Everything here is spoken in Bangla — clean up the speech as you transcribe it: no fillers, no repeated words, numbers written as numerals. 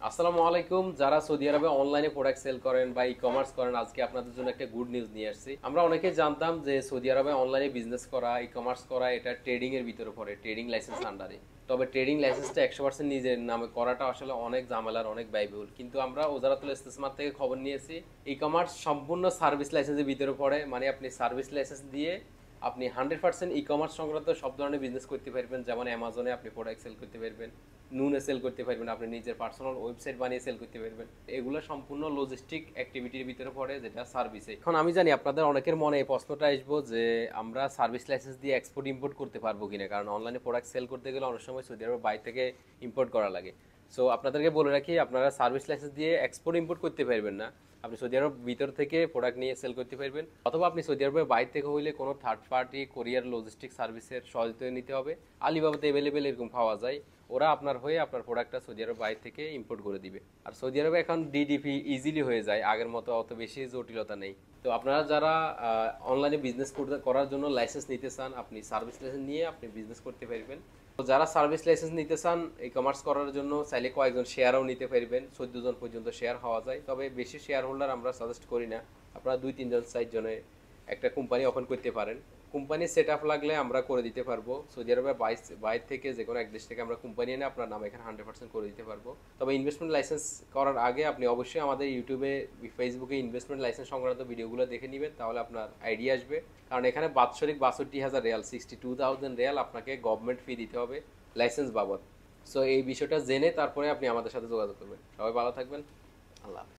আসসালামু আলাইকুম। যারা সৌদি আরবে অনলাইনে প্রোডাক্ট সেল করেন বা ই-কমার্স করেন, আজকে আপনাদের জন্য একটা গুড নিউজ নিয়ে আসছি। আমরা অনেকেই জানতাম যে সৌদি আরবে অনলাইনে বিজনেস করা, ই-কমার্স করা এটা ট্রেডিং এর ভিতরে পড়ে, ট্রেডিং লাইসেন্স আন্ডারে। তবে ট্রেডিং লাইসেন্সটা 100% নিজের নামে করাটা আসলে অনেক ঝামেলার, অনেক ব্যয়বহুল। কিন্তু আমরা ওজারাতুল ইস্তেসমার থেকে খবর নিয়েছি, ই-কমার্স সম্পূর্ণ সার্ভিস লাইসেন্সের ভিতরে পড়ে। মানে আপনি সার্ভিস লাইসেন্স দিয়ে আপনি 100% ই-কমার্স সংক্রান্ত সব ধরনের বিজনেস করতে পারবেন। যেমন অ্যামাজনে আপনি প্রোডাক্ট সেল করতে পারবেন, নুনে সেল করতে পারবেন, আপনি নিজের পার্সোনাল ওয়েবসাইট বানিয়ে সেল করতে পারবেন। এগুলো সম্পূর্ণ লজিস্টিক অ্যাক্টিভিটির ভিতরে পড়ে, যেটা সার্ভিসে। এখন আমি জানি আপনাদের অনেকের মনে এই প্রশ্নটা আসবো যে আমরা সার্ভিস লাইসেন্স দিয়ে এক্সপোর্ট ইম্পোর্ট করতে পারবো কিনা, কারণ অনলাইনে প্রোডাক্ট সেল করতে গেলে অনেক সময় সৌদি আরবের বাইরে থেকে ইম্পোর্ট করা লাগে। সো আপনাদেরকে বলে রাখি, আপনারা সার্ভিস লাইসেন্স দিয়ে এক্সপোর্ট ইম্পোর্ট করতে পারবেন না। আপনি সৌদি আরব ভিতর থেকে প্রোডাক্ট নিয়ে সেল করতে পারবেন, অথবা আপনি সৌদি আরবের বাইরে থেকে হইলে কোনো থার্ড পার্টি কোরিয়ার লজিস্টিক সার্ভিসের সহযোগিতা নিতে হবে। আলিবাবাতে অ্যাভেলেবেল এরকম পাওয়া যায়। ওরা আপনার হয়ে আপনার প্রোডাক্টটা সৌদি আরব বাইরে থেকে ইম্পোর্ট করে দিবে। আর সৌদি আরবে এখন ডিডিপি ইজিলি হয়ে যায়, আগের মতো অত বেশি জটিলতা নেই। তো আপনারা যারা অনলাইনে বিজনেস করার জন্য লাইসেন্স নিতে চান, আপনি সার্ভিস লাইসেন্স নিয়ে আপনি বিজনেস করতে পারবেন। তো যারা সার্ভিস লাইসেন্স নিতে চান ই কমার্স করার জন্য, চাইলে কয়েকজন শেয়ারও নিতে পারবেন। 14 জন পর্যন্ত শেয়ার হওয়া যায়, তবে বেশি শেয়ার হোল্ডার আমরা সাজেস্ট করি না। আপনারা 2-3 জন 4 জনে একটা কোম্পানি ওপেন করতে পারেন। কোম্পানি সেট আপ লাগলে আমরা করে দিতে পারবো। সৌদি আরবের বাইরে থেকে যে কোনো এক দেশ থেকে আমরা কোম্পানি এনে আপনার নামে এখানে 100% করে দিতে পারবো। তবে ইনভেস্টমেন্ট লাইসেন্স করার আগে আপনি অবশ্যই আমাদের ইউটিউবে, ফেসবুকে ইনভেস্টমেন্ট লাইসেন্স সংক্রান্ত ভিডিওগুলো দেখে নেবেন, তাহলে আপনার আইডিয়া আসবে। কারণ এখানে বাৎসরিক 62,000 রিয়াল, 62,000 রিয়াল আপনাকে গভর্নমেন্ট ফি দিতে হবে লাইসেন্স বাবদ। সো এই বিষয়টা জেনে তারপরে আপনি আমাদের সাথে যোগাযোগ করবেন। সবাই ভালো থাকবেন। আল্লাহ হাফেজ।